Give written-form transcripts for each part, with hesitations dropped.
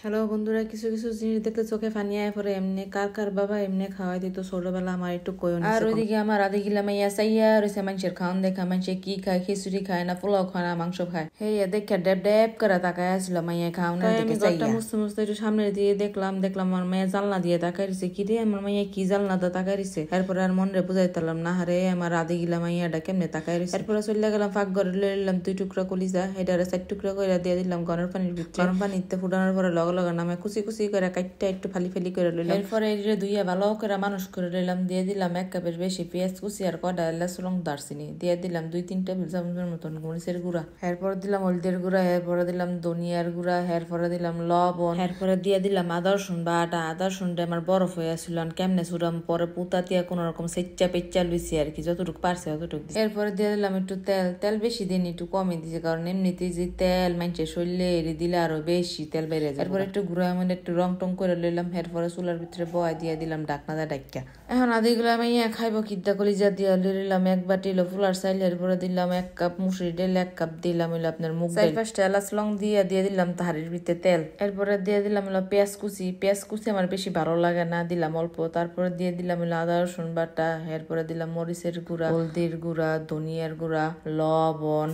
Hello বন্ধুরা, কিছু কিছু জিনিস দেখলে চোখে পানি আয় পরে। এমনি কার কার বাবা এমনি খাওয়াই দিত ছোটবেলা, আমার একটু কইও না। আর ওইদিকে আমার আদি গিলা মাইয়া চাইয়া রয়েছে মানুষের খাওয়ান দেখা, মানুষে কি খায়, খিচুড়ি খায় না, পোলাও খায় না, মাংস খায়। হে দেখে ডেব ডেব করে তাকায় আসছিল মাইয়া খাওয়ানোর দিকে চাইয়া। মুছতে মুছতে একটু সামনে দিয়ে দেখলাম আমার মাইয়া জানলা দিয়ে তাকাই রয়েছে। কি রে আমার মাইয়া কি জানলা দিয়ে তাকাই রয়েছে। এরপরে আর মনে বুঝাইতাম না, হারে আমার আদি গিলা মাইয়াটা কেমনে তাকাই রয়েছে। এরপরে চলে গেলাম ফাঁক ঘরে, লইলাম 2 টুকরা কলিজা, এটারে 4 টুকরা করে দিয়ে দিলাম গরম পানির ভিতরে। গরম পানিতে ফুটানোর পরে লগে নামে কুচি কুচি করে কাটটা একটু ফালি ফালি করে লইলাম। এরপরে এর দুইয়া ভালো করে মানুষ করে লইলাম। দিয়ে দিলাম 1 কাপের বেশি পেঁয়াজ কুচি আর কয়টা এলাচ লং দারচিনি। দিয়ে দিলাম 2-3 টেবিল চামচের মতন মরিচের গুঁড়া। এরপর দিলাম হলদের গুঁড়া, এরপরে দিলাম ধনিয়ার গুঁড়া, এরপরে দিলাম লবণ, এরপরে দিয়ে দিলাম আদা রসুন বাটা। আদা রসুনটা আমার বরফ হয়ে আসছিল, কেমনে ছুড়াম পরে পুতা দিয়া কোন রকম সেচ্চা পেচ্চা লুইছি আর কি, যতটুকু পারছে ততটুকু। এরপরে দিয়ে দিলাম একটু তেল। তেল বেশি দিন একটু কমই দিয়েছে, কারণ এমনিতেই যে তেল মানুষের শরীরে দিলে আরো বেশি তেল বেড়ে যায়। এরপর একটু গুঁড়া মানে একটু রং টং করে লইলাম। এরপরে চুলার ভিতরে বয় দিয়ে দিলাম ঢাকনাটা ডাক্কা। এখন আদিগুলো আমি খাইব কিদ্দা কলিজা দিয়া লইলাম 1 বাটি ফুলার চাইল। এরপরে দিলাম 1 কাপ মুসুরি ডাল, 1 কাপ দিলাম হইলো আপনার মুগ ডাল, 4-5টা এলাচ লং দিয়ে দিলাম তাহারির ভিতরে তেল। এরপরে দিয়ে দিলাম হইলো পেঁয়াজ কুচি। পেঁয়াজ কুচি আমার বেশি ভালো লাগে না, দিলাম অল্প। তারপরে দিয়ে দিলাম হইলো আদা রসুন বাটা। এরপরে দিলাম মরিচের গুঁড়া, হলদির গুঁড়া, ধনিয়ার গুঁড়া, লবণ,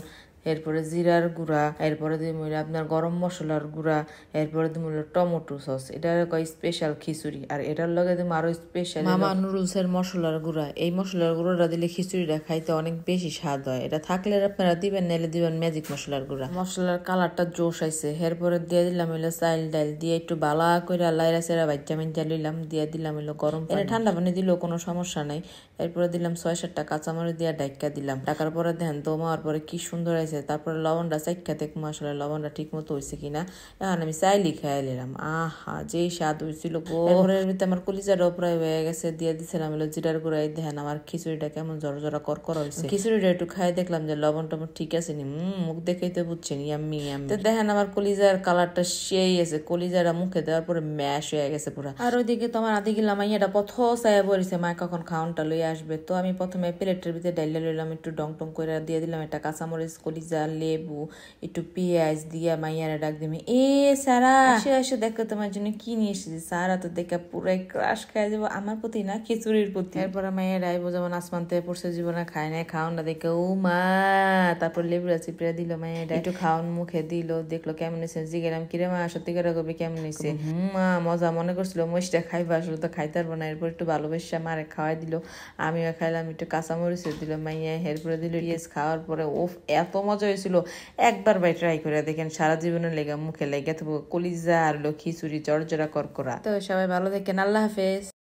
এরপরে জিরার গুঁড়া, এরপরে দিম আপনার গরম মশলার গুঁড়া, এরপরে দিম টমেটো সস। এটা কয় স্পেশাল খিচুড়ি। আর এটার লগে দিম আরো স্পেশাল মামা নুডলসের মশলার গুঁড়া। এই মশলার গুঁড়োটা দিলে খিচুড়িটা খাইতে অনেক বেশি স্বাদ হয়। এটা থাকলে আপনারা দিবেন, নাইলে দিবেন ম্যাজিক মশলার গুঁড়া। মশলার কালারটা জোশ আইছে। এরপরে দিয়ে দিলাম হইলো চাইল ডাল, দিয়ে একটু বালা করে লাইরা সেরা বাচ্চা মেঞ্চা লইলাম। দিয়ে দিলাম হইলো গরম পানি, ঠান্ডা পানি দিলেও কোনো সমস্যা নাই। এরপরে দিলাম 6-7টা কাঁচামরিচ দিয়ে ডাক্কা দিলাম। ডাকার পরে দেখেন দমার পরে কি সুন্দর আছে। তারপরে লবণটা চাইখা দেখবো আসলে লবণটা ঠিক মতো হয়েছে কিনা। এখন আমি চাইলি খাই নিলাম, আহা যেই স্বাদ হয়েছিল গো। এর ভিতরে আমার কলিজাটাও প্রায় হয়ে গেছে। দিয়ে দিচ্ছিলাম হলো জিরার গুঁড়াই। দেখেন আমার খিচুড়িটা কেমন জড়া করকর হয়েছে। খিচুড়িটা একটু খাই দেখলাম যে লবণ টবণ ঠিক আছে নি। মুখ দেখেই তো বুঝছেন ইয়াম্মি ইয়াম্মি। তো দেখেন আমার কলিজার কালারটা সেই আছে, কলিজাটা মুখে দেওয়ার পরে ম্যাশ হয়ে গেছে পুরা। আর ওইদিকে তো আমার আদি গেলাম মাইয়াটা পথ চাইয়া বলেছে মা কখন খাওয়ানটা লই আসবে। তো আমি প্রথমে প্লেটের ভিতরে ডাইলে লইলাম, একটু ডং টং করে দিয়ে দিলাম একটা কাঁচামরিচ, কলিজা, লেবু, একটু পেঁয়াজ দিয়া মাইয়ারা ডাক দিবি, এ সারা এসে দেখো তোমার জন্য কি নিয়ে এসেছি। সারা তো দেখে পুরাই ক্রাশ খাই যাবো আমার প্রতি না, খিচুড়ির প্রতি। এরপরে মাইয়ারা আইবো যেমন আসমান থেকে পড়ছে, জীবনে খায় নাই, খাওয়ানটা দেখে ও মা। তারপর লেবুরা চিপড়া দিল মাইয়াটা, একটু খাওয়ান মুখে দিল, দেখলো কেমন হয়েছে। জিগেলাম কিরে মা সত্যি করে কবি কেমন হয়েছে। মা মজা মনে করছিল মহিষটা খাইবা, আসলে তো খাইতে পারবো না। এরপর একটু ভালোবাসা মারে খাওয়াই দিল, আমিও খাইলাম। একটু কাঁচামরিচ দিল মাইয়া, এরপরে দিল পেঁয়াজ। খাওয়ার পরে ওফ এত মজা হয়েছিল, একবার ভাই ট্রাই করে দেখেন, সারা জীবনের লেগে মুখে লেগে থাকবো কলিজা আর খিচুড়ি জড়জড়া করকরা। তো সবাই ভালো দেখেন, আল্লাহ হাফেজ।